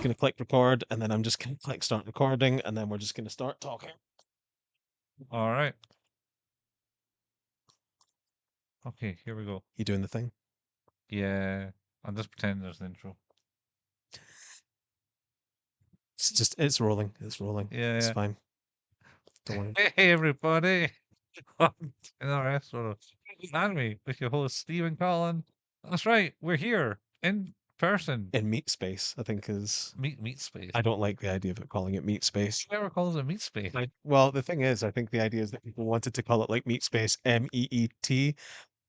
going to click record, and then I'm just going to click start recording, and then we're just going to start talking. All right. Okay, here we go. You doing the thing? Yeah, I'm just pretending there's an intro. It's rolling. It's rolling. It's Yeah, fine. Don't worry. yeah. Hey, everybody. Welcome to another episode of Anime with your host, Steve and Colin. That's right, we're here in person. In meat space, I think is. Meet space. I don't like the idea of it calling it meat space. Whoever calls it meet space. Well, the thing is, I think the idea is that people wanted to call it like meat space, MEET,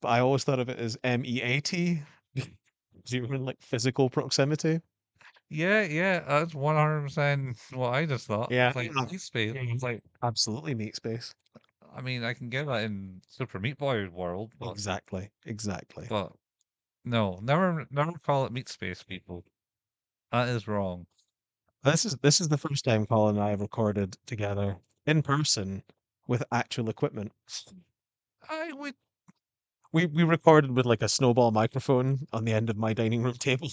but I always thought of it as MEAT. Do you mean like physical proximity? Yeah, that's 100% what I just thought. Yeah. It's like meet space. It's like, Absolutely meat space. I mean, I can get that in Super Meat Boy world, Exactly. Exactly. but no, never call it meat space, people. That is wrong. This is the first time Colin and I have recorded together in person with actual equipment. I would. We recorded with like a snowball microphone on the end of my dining room table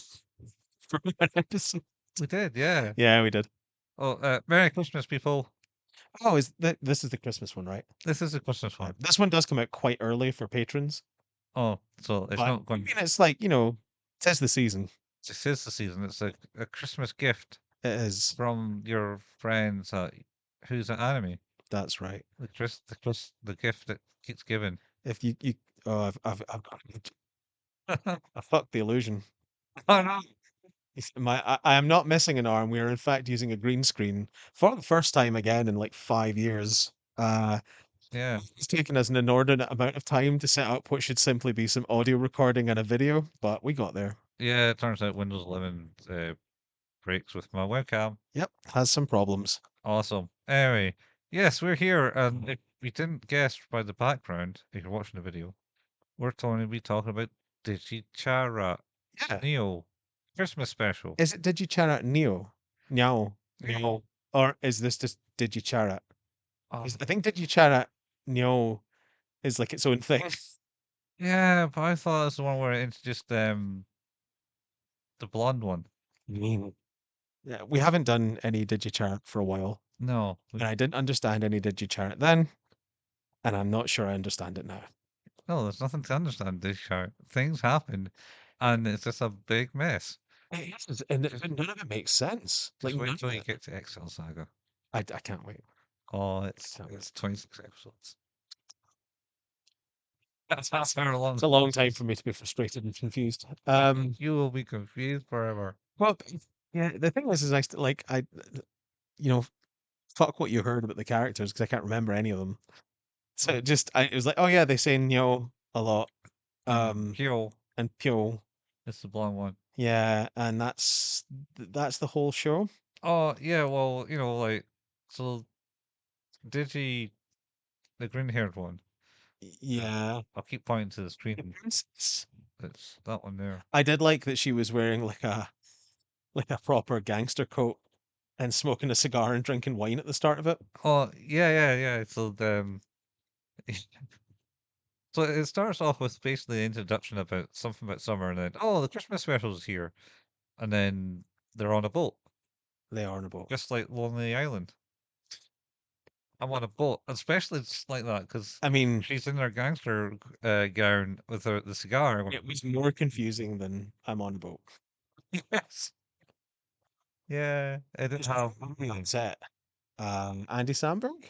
for an episode. We did, yeah. Yeah, we did. Oh, Merry Christmas, people. Oh, this is the Christmas one, right? This is a Christmas Yeah. one. This one does come out quite early for patrons, Oh, so it's but not I going. mean it's like, tis the season. This is the season. It's a Christmas gift It is. from your friends who's an anime. That's right. The gift that keeps giving. If you oh I've got I fucked the illusion. Oh no. I am not missing an arm. We are in fact using a green screen for the first time again in like 5 years. Yeah, It's taken us an inordinate amount of time to set up what should simply be some audio recording and a video, but we got there. yeah. It turns out Windows 11 breaks with my webcam. Yep, has some problems. Awesome. Anyway, yes, we're here, and if we didn't guess by the background, if you're watching the video, we're going to be talking about Digi Charat Yeah. Neo Christmas special. Is it Did You Charat Neo? Meow. Neo. Meow. Or is this just Did You Charat? Oh, I think Did You Charat Neo is like its own thing. yeah, but I thought it was the one where it introduced the blonde one. Mean. Yeah, we haven't done any Did You Charat for a while. No, And I didn't understand any Did You Charat then, and I'm not sure I understand it now. no, there's nothing to understand this show. Things happen, and it's just a big mess. It is, and none of it makes sense. Like Just none wait of till you it. get to Excel Saga. I can't wait. Oh, Can't wait. it's 26 episodes. That's how long. It's a long time for me to be frustrated and confused. You will be confused forever. Well, yeah. The thing is I still like you know, fuck what you heard about the characters because I can't remember any of them. So it was like, oh yeah, they say "nyo" a lot, And um, Kyo and "pyo." is the blonde one. Yeah, and that's the whole show. Oh, yeah, well, like, so Digi, the green-haired one, Yeah. I'll keep pointing to the The screen. princess. It's that one there. I did like that she was wearing like a proper gangster coat and smoking a cigar and drinking wine at the start of it. Oh, yeah. So it starts off with basically an introduction about something about summer, and then, oh, the Christmas special is here. And then they're on a boat, They are on a boat. just like Lonely Island. I'm on a boat, especially just like that, because I mean, she's in her gangster gown with the cigar. it was more confusing than I'm on a boat. Yes. Yeah, it didn't have. On set. Andy Samberg?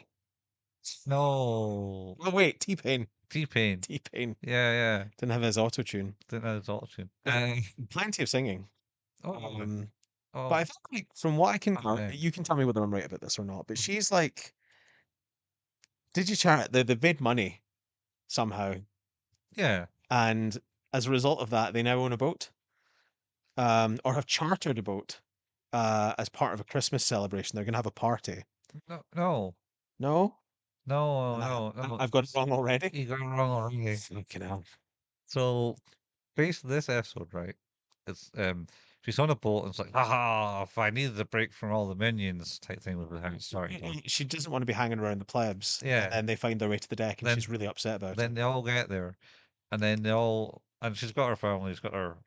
No. Oh wait, T-Pain. T-Pain. T-Pain Yeah. didn't have his auto tune. Didn't have his auto-tune. Plenty of singing. Oh, But oh, I think like from what I can, okay. you can tell me whether I'm right about this or not. But she's like, did you chart? They've made money somehow, Yeah. and as a result of that, they now own a boat, or have chartered a boat, as part of a Christmas celebration. They're gonna have a party. No. No, No. I've got it wrong already. You got it wrong already. Fucking hell. So, based on this episode, right? It's she's on a boat and it's like, haha, if I needed a break from all the minions type thing with how it's starting. She doesn't want to be hanging around the plebs, Yeah. and then they find their way to the deck, and Then she's really upset about then it. they all get there, and then and she's got her family. She's got her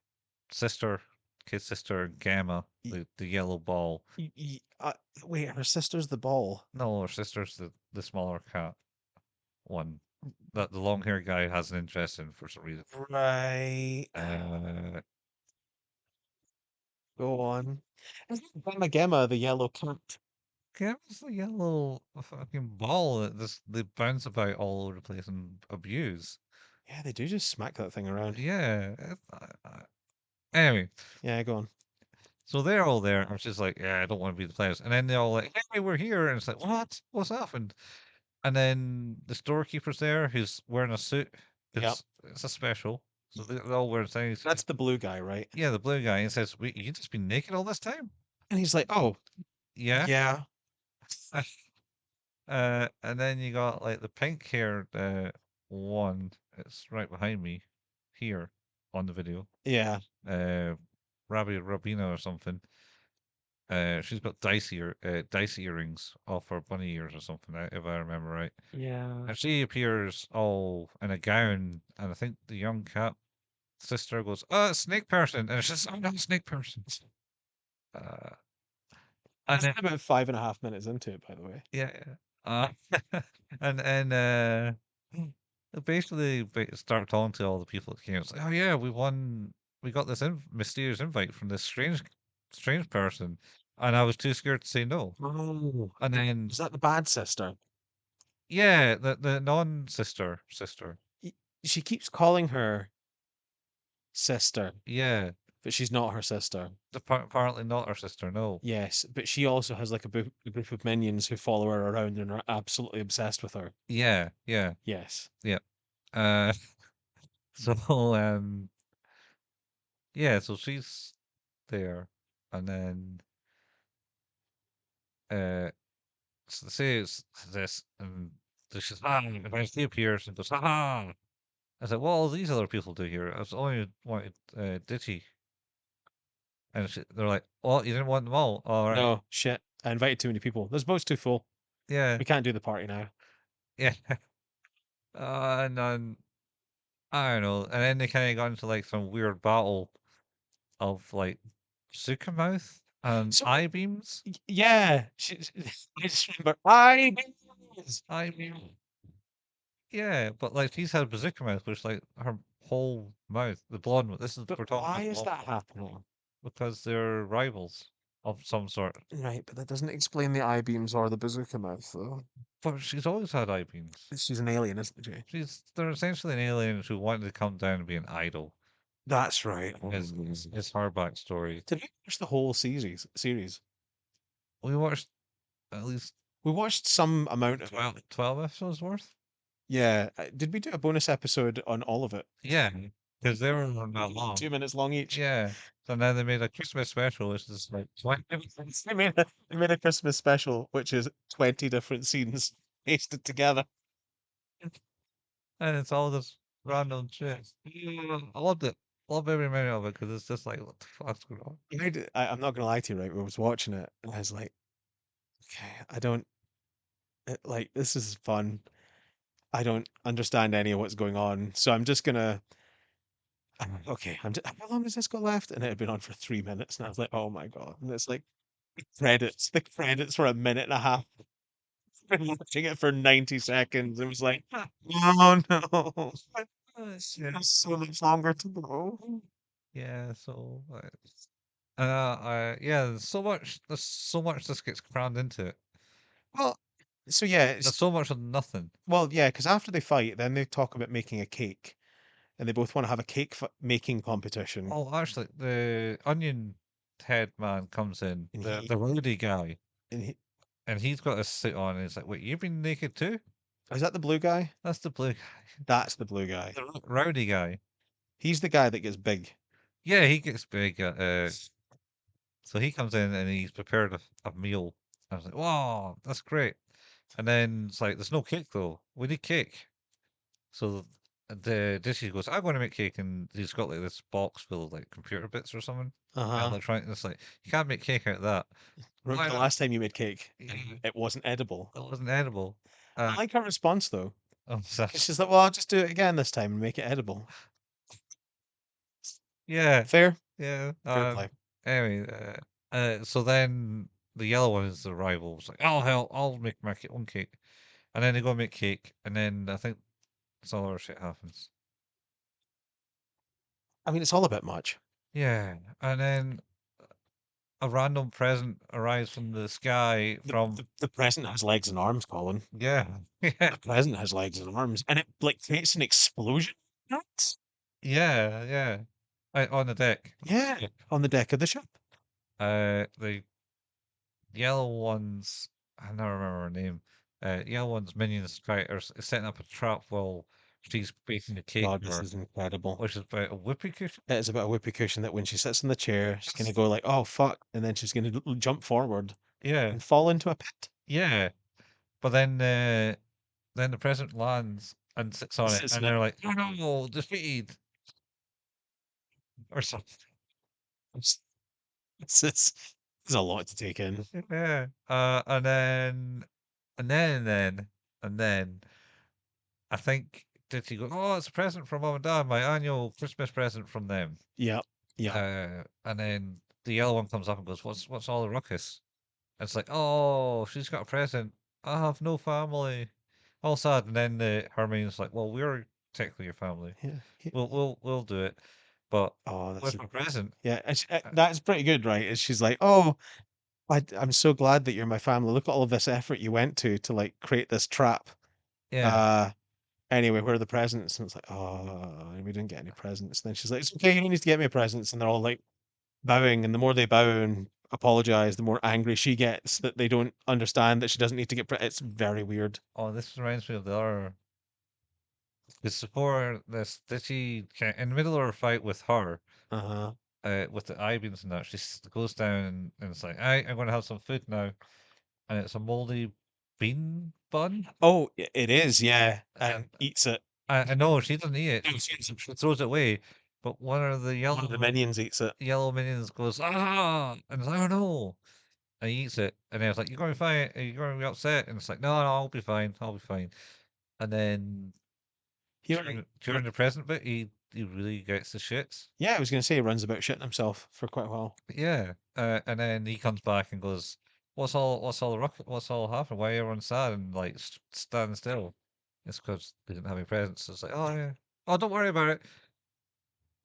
sister, kid sister Gamma, Y- the yellow ball. y- y- uh, Wait, her sister's the ball. No, her sister's the smaller cat one that the long haired guy has an interest in for some reason. Right. Uh, Go on. Isn't Gemma Gemma the yellow cat? Gamma's the yellow fucking ball that this they bounce about all over the place and abuse. Yeah, they do just smack that thing around. Yeah. Anyway, Yeah, go on. so they're all there. I'm just like, yeah, I don't want to be the players. And then they're all like, hey, we're here. And it's like, what? What's happened? And then the storekeeper's there who's wearing a suit Yep. because it's a special. So they're all wearing things. That's the blue guy, right? Yeah, the blue guy. And says, wait, you just been naked all this time? And he's like, "Oh, Yeah. yeah, And then you got like the pink haired one. It's right behind me here on the video. yeah, Uh, Rabina or something. She's got dice earrings off her bunny ears or something, if I remember right. yeah." And she appears all in a gown, and I think the young cat sister goes, "Oh, snake person," and it's just, "I'm not a snake person." Uh, and That's then about 5.5 minutes into it, by the way. yeah, yeah. And basically start talking to all the people that came. It's like, "Oh yeah, we got this mysterious invite from this strange person," and I was too scared to say no. Oh, And then is that the bad sister? yeah, the non sister. Y- She keeps calling her sister, Yeah, but she's not her sister. apparently not her sister. No. Yes, but she also has like a group of minions who follow her around and are absolutely obsessed with her. Yeah, yeah, Yes. yeah. Uh, so yeah, so she's there, and then uh, says this, and she says, "Ah," and when she appears and goes, "Ha ha." I said, "What all these other people do here? I was only wanted Ditchy," and they're like, "Well, you didn't want them all right?" No, shit. I invited too many people. This boat's too full. Yeah, We can't do the party now. yeah. And then I don't know, and then they kind of got into like some weird battle of like Zuckermouth and So, I beams. yeah, I just remember I. I beam. Yeah, but like she's had bazooka mouth, which like her whole mouth, the blonde one. This is But we're talking why about is blonde that happening? because they're rivals of some sort. Right, but that doesn't explain the I-beams or the bazooka mouth, though. But she's always had eye beams. She's an alien, isn't she? They're essentially an alien who wanted to come down and be an idol. That's right. Is her backstory. Did we watch the whole series? We watched at least We watched some amount of it. 12 episodes worth. Yeah. Did we do a bonus episode on all of it? Yeah, because they were not long. 2 minutes long each. Yeah. So now they made a Christmas special, which is like 20 They made a Christmas special, which is 20 different scenes pasted together. and it's all this random shit. I loved it. Love every minute of it because it's just like, what the fuck's going on? I'm not gonna lie to you, right? I was watching it and I was like, okay, I don't like this is fun. I don't understand any of what's going on, so I'm just gonna. Okay, how long has this got left? And it had been on for 3 minutes, and I was like, oh my god! And it's like credits. The credits were a minute and a half. I've been watching it for 90 seconds. It was like, oh no, there's so much longer to go. Yeah, so yeah, there's so much this gets crammed into it. Well, so yeah, There's so much of nothing. well, yeah, because after they fight, then they talk about making a cake, and they both want to have a cake making competition. Oh, actually, the onion head man comes in, And the rowdy guy, and he, and he's got a suit on, and he's like, "Wait, you've been naked too?" is that the blue guy? That's the blue guy, That's the blue guy. the rowdy guy. He's the guy that gets big. Yeah, he gets big. So he comes in and he's prepared a meal. I was like, "Wow, that's great!" And then it's like, "There's no cake though. We need cake." So the Dishy goes, "I'm going to make cake," and he's got like this box full of like computer bits or something. Uh-huh. Electronic. And it's like you can't make cake out of that. Remember Why the not? last time you made cake? Yeah, It wasn't edible. that wasn't edible. I like her response though, I'm sorry. because she's like, "Well, I'll just do it again this time and make it edible." Yeah, Fair, yeah. fair play. Anyway, so then the yellow one is the rival. It's like, oh hell, I'll make my own cake, and then they go make cake, and then I think some other shit happens. I mean, it's all a bit much. Yeah, and then a random present arrives from the sky The, from the present has legs and arms, Colin. yeah, yeah, The present has legs and arms, and it like creates an explosion. What? yeah, yeah. On the deck. Yeah, on the deck of the ship. The yellow ones, I never remember her name. Yellow one's minions setting up a trap while she's baking the cake God, for this her, is incredible. which is about a whoopee cushion. It is about a whoopee cushion that when she sits in the chair, she's gonna go like, "Oh fuck," and then she's gonna jump forward Yeah, and fall into a pit. yeah. But then the president lands and sits on it, Sits and in it. they're like, "Oh no, defeated," or something. It's, it's a lot to take in. Yeah. And then, and then, I think did she go? Oh, it's a present from mom and dad, my annual Christmas present from them. Yep, yep. And then the yellow one comes up and goes, "What's all the ruckus?" And it's like, "Oh, she's got a present. I have no family." All sad. And then Hermione's like, "Well, we're technically your family. Yeah. We'll do it, but Oh, that's with a present." yeah. And Uh, that's pretty good, right? And she's like, "Oh, I'm so glad that you're my family. Look at all of this effort you went to like create this trap." yeah. Uh, anyway, where are the presents? And it's like, oh, we didn't get any presents. And then she's like, it's okay, you don't need to get me presents. And they're all like bowing, and the more they bow and apologize, the more angry she gets that they don't understand that she doesn't need to get. It's very weird. Oh, this reminds me of the other. It's before this. Did she in the middle of her fight with her? Uh huh. With the Ibians and that, goes down and it's like, I'm going to have some food now, and it's a moldy bean bun. Oh, it is, yeah, And and eats it. I know she doesn't eat it; No, she eats it. she throws it away. But one of the One of the minions eats it. yellow minions goes and it's like, oh no, and he eats it, and then it's like, you're going to be fine, are you going to be upset? And it's like, no, no, I'll be fine, I'll be fine. And then He, like, during the present bit, he really gets the shits. yeah, I was gonna say he runs about shitting himself for quite a while. Yeah, and then he comes back and goes, what's all happened? Why everyone sad and like stand still?" It's because they didn't have any presents. It's like, oh yeah, oh don't worry about it.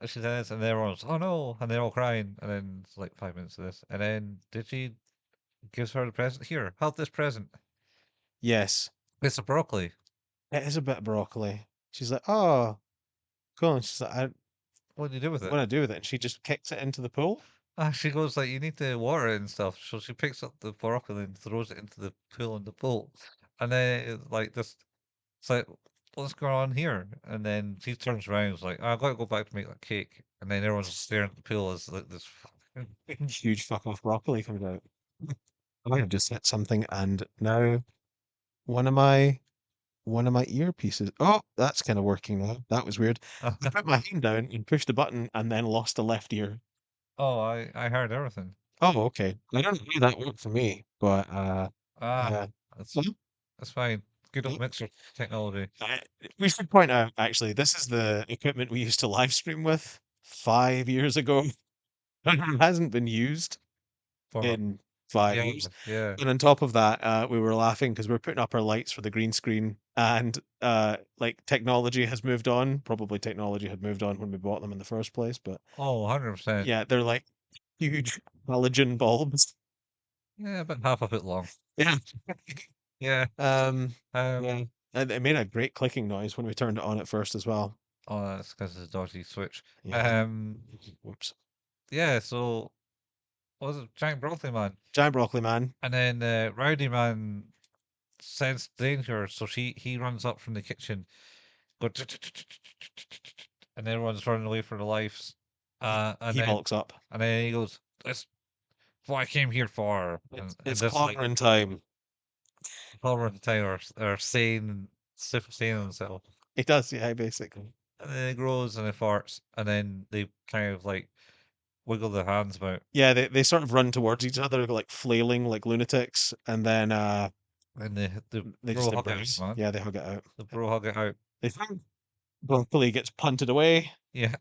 And she says, and everyone's, oh no, and they're all crying. And then it's like 5 minutes of this, and then did she gives her the present? Here, have this present. Yes, It's a broccoli. it is a bit of broccoli. She's like, oh, cool. And she's like, What do you do with what it? do I do with it? And she just kicks it into the pool. Ah, she goes like, you need to water it and stuff. So she picks up the broccoli and throws it into the pool in the pool, and then like this. It's like, what's going on here? And then she turns around and is like, I've got to go back to make that cake. And then everyone's staring at the pool as like this. Huge fuck off broccoli comes out. I might have just hit something, and now one of my one of my earpieces. Oh, that's kind of working now. That was weird. I put my hand down and pushed the button, and then lost the left ear. Oh, I heard everything. Oh, okay. I don't know how that worked for me, but Ah, yeah. that's Well, that's fine. Good old well, mixer technology. we should point out actually, this is the equipment we used to live stream with 5 years ago. It hasn't been used For in 5 years. yeah, yeah. And on top of that, we were laughing because we are putting up our lights for the green screen, and like technology has moved on. Probably technology had moved on when we bought them in the first place, but Oh, 100%. yeah, they're like huge halogen bulbs. Yeah, about half of it long. Yeah. Yeah. Um, Um. yeah. And it made a great clicking noise when we turned it on at first as well. Oh, that's because it's a dodgy switch. Yeah. Um. Whoops. Yeah. So what was it, giant broccoli man? Giant broccoli man. And then Rowdy man sensed danger, so he runs up from the kitchen, go and everyone's running away for their lives. And He then bulks up. he goes, "That's what I came here for." And It's this like clobbering time. Palmer and Taylor are saying super saying himself. It does, yeah, basically. And then it grows and it farts, and then they kind of like wiggle their hands about, Yeah, they sort of run towards each other like flailing like lunatics, and then and the they bro just hug it out, embrace. man. Yeah, they hug it out. The bro hug it out. They think broccoli gets punted away. Yeah.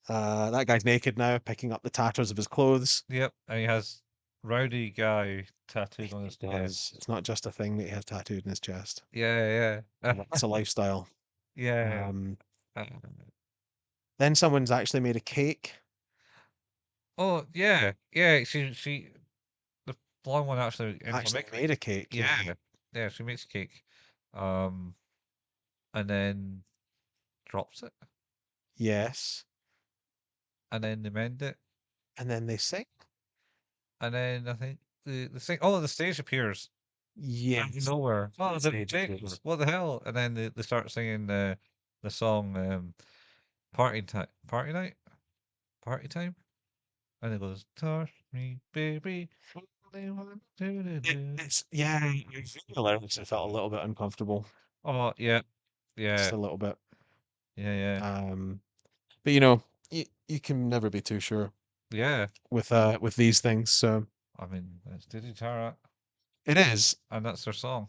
That guy's naked now, picking up the tatters of his clothes. Yep, and he has rowdy guy tattooed on He his chest. does. It's not just a thing that he has tattooed in his chest. Yeah, yeah, It's a lifestyle. yeah. Um, Uh, then someone's actually made a cake. oh, yeah, yeah. She, the blonde one actually ends up Actually making it. made a cake, yeah. Yeah, yeah. She makes cake, um, and then drops it, Yes. and then they mend it, And then they sing. and then I think the thing. Oh, the stage appears out of Yes. nowhere. Oh, the Stage approval. pigs! What the hell? And then they start singing the song party night, party time, and it goes touch me, baby. Only want to do. Yeah, I feel like I felt a little bit uncomfortable. Oh yeah, Just yeah, a little bit. yeah, yeah, Um, but you know, you can never be too sure yeah. with these things. So I mean, it's Digi Charat, it is. and that's their song.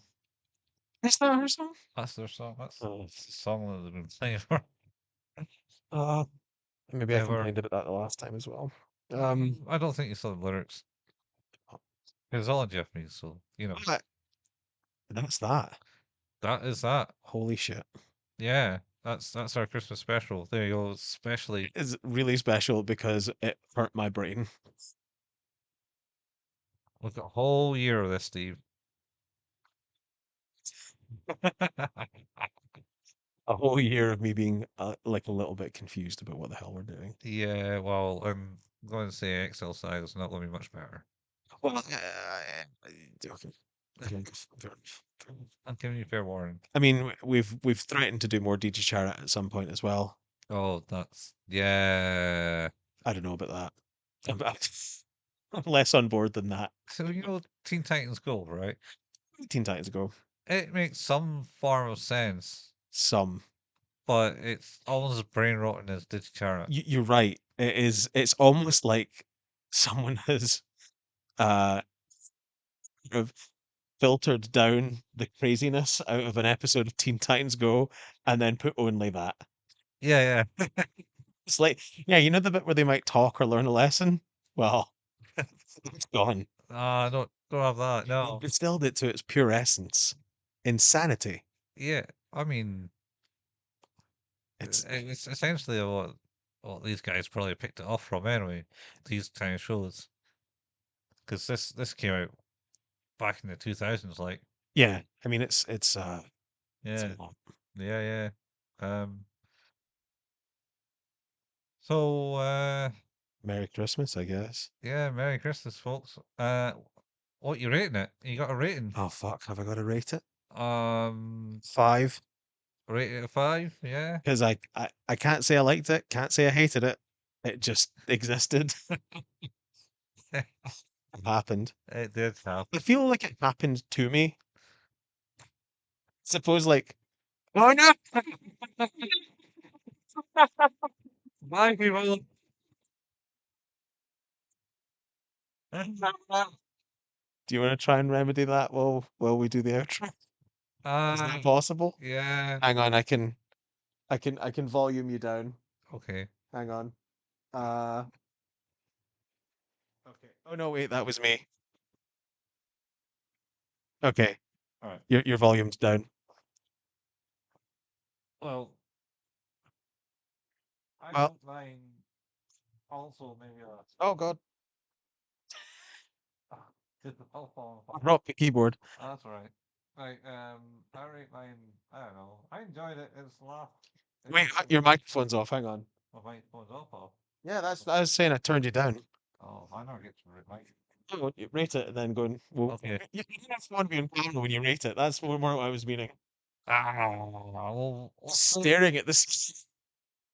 Is that her song? That's their song. That's Oh, the song that they've been playing for uh, maybe I ever. complained about that the last time as well. I don't think you saw the lyrics. It's all in Japanese, so you know But that's that. that is that. Holy shit. Yeah, that's our Christmas special. There you go. Especially It's really special because it hurt my brain. with a whole year of this, Steve. A whole year of me being like a little bit confused about what the hell we're doing. Yeah, well, I'm going to say XL size is not going to be much better. Well, okay. I'm giving you fair warning. I mean, we've threatened to do more DJ Charat at some point as well. Oh, that's yeah. I don't know about that. I'm less on board than that. So you know, Teen Titans Go, right? Teen Titans Go. It makes some form of sense, Some. but it's almost as brain rotten as Digicharra. You're right. It is. It's almost like someone has uh sort of filtered down the craziness out of an episode of Teen Titans Go and then put only that. Yeah, yeah. It's like, yeah, you know the bit where they might talk or learn a lesson? Well, it's gone. Don't have that. They've No. distilled it to its pure essence. Insanity. Yeah, I mean, It's it's essentially what these guys probably picked it off from anyway. These kind of shows, because this came out back in the 2000s, like yeah. I mean, it's a yeah, lot. yeah, yeah. So Merry Christmas, I guess. yeah, Merry Christmas, folks. What you rating it? You got a rating? Oh fuck, have I got to rate it? Um, 5. rate it a 5, yeah. Because I can't say I liked it, can't say I hated it. It just existed. It happened. It did I happen. feel like it happened to me. Suppose like, oh no! Bye, people. Do you want to try and remedy that while we do the outro? Is uh, that possible? yeah. Hang on, I can volume you down. Okay. Hang on. Uh, okay. Oh no, wait, that was me. Okay, All right. your volume's down. Well, I Well, don't mind. Also, maybe oh god, did the telephone. I dropped the keyboard. Oh, that's all right. Right. I rate mine. I don't know. I enjoyed it. It's laugh. Wait, your microphone's off. Hang on. My phone's off. Yeah, I was saying I turned you down. Oh, I never get to rate mine. Oh, you rate it and then going. Well, Okay. you have to want to be on camera when you rate it. That's more what I was meaning. Well, Staring at this.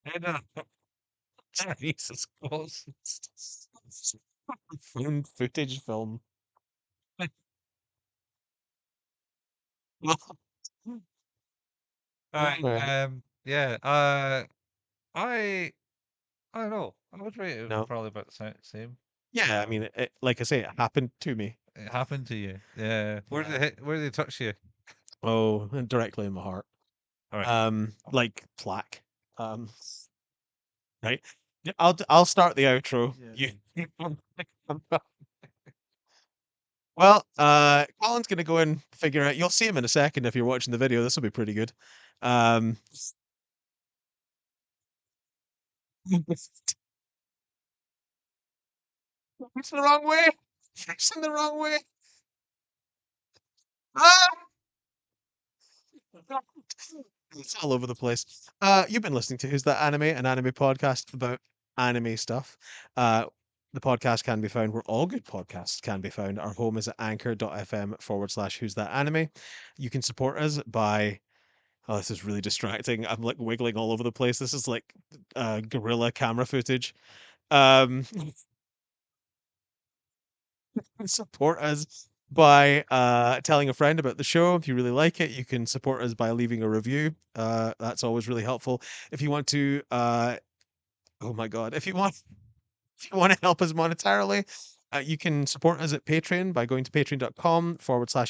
I know. Jesus Christ. Found footage film. All right. Alright. Yeah. I I don't know. I would rate it No. probably about the same. Yeah, I Um, mean, like I say, it happened to me. it happened to you. Yeah. Where did Yeah. it hit? Where did it touch you? Oh, directly in my heart. All right. Like plaque. Um, right. Yeah, I'll start the outro. Yeah. You well, Colin's gonna go and figure out. You'll see him in a second if you're watching the video. This will be pretty good. Um, it's the wrong way. It's in the wrong way. Ah! It's all over the place. You've been listening to Who's That Anime, an anime podcast about anime stuff. Uh, the podcast can be found where all good podcasts can be found. Our home is at anchor.fm/ Who's That Anime. You can support us by. Oh, this is really distracting. I'm like wiggling all over the place. This is like guerrilla camera footage. Um, support us by telling a friend about the show. If you really like it, you can support us by leaving a review. That's always really helpful. If you want to, oh my god, if you want to help us monetarily, you can support us at Patreon by going to patreon.com/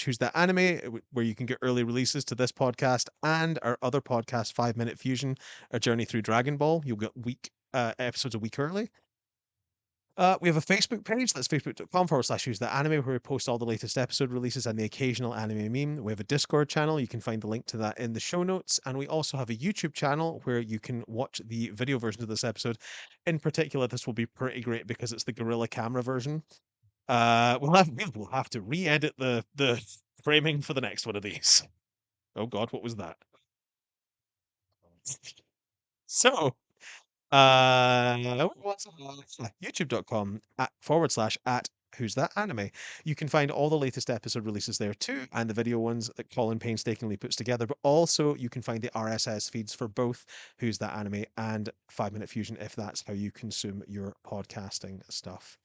Who's That Anime, where you can get early releases to this podcast and our other podcast, 5 Minute Fusion, a journey through Dragon Ball. You'll get episodes a week early. We have a Facebook page. That's facebook.com/ Who's That Anime, where we post all the latest episode releases and the occasional anime meme. We have a Discord channel. You can find the link to that in the show notes. And we also have a YouTube channel where you can watch the video version of this episode. In particular, this will be pretty great because it's the Gorilla Camera version. We'll have to re-edit the framing for the next one of these. Oh God, what was that? So, what's youtube.com /at Who's That Anime. You can find all the latest episode releases there too, and the video ones that Colin painstakingly puts together, but also you can find the RSS feeds for both Who's That Anime and 5 Minute Fusion if that's how you consume your podcasting stuff.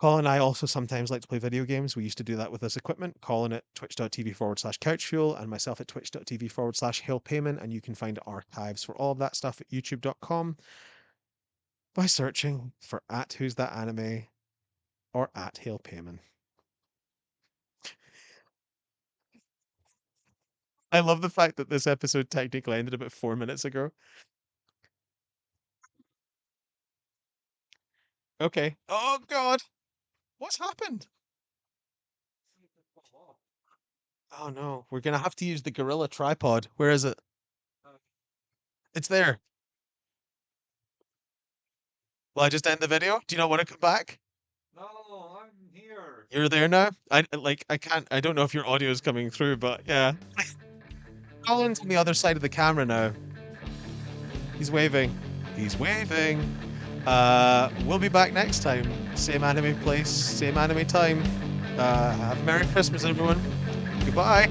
Colin and I also sometimes like to play video games. We used to do that with this equipment. Colin at twitch.tv/couchfuel and myself at twitch.tv/hailpayment. And you can find archives for all of that stuff at youtube.com by searching for at Who's That Anime or at hailpayment. I love the fact that this episode technically ended about 4 minutes ago. Okay. Oh God. What's happened? Oh no. We're gonna have to use the Gorilla tripod. Where is it? It's there. Will I just end the video? Do you not want to come back? No, I'm here. You're there now? I can't I don't know if your audio is coming through, but yeah. Colin's on the other side of the camera now. He's waving. He's waving. We'll be back next time. Same anime place, same anime time. Have a Merry Christmas, everyone. Goodbye.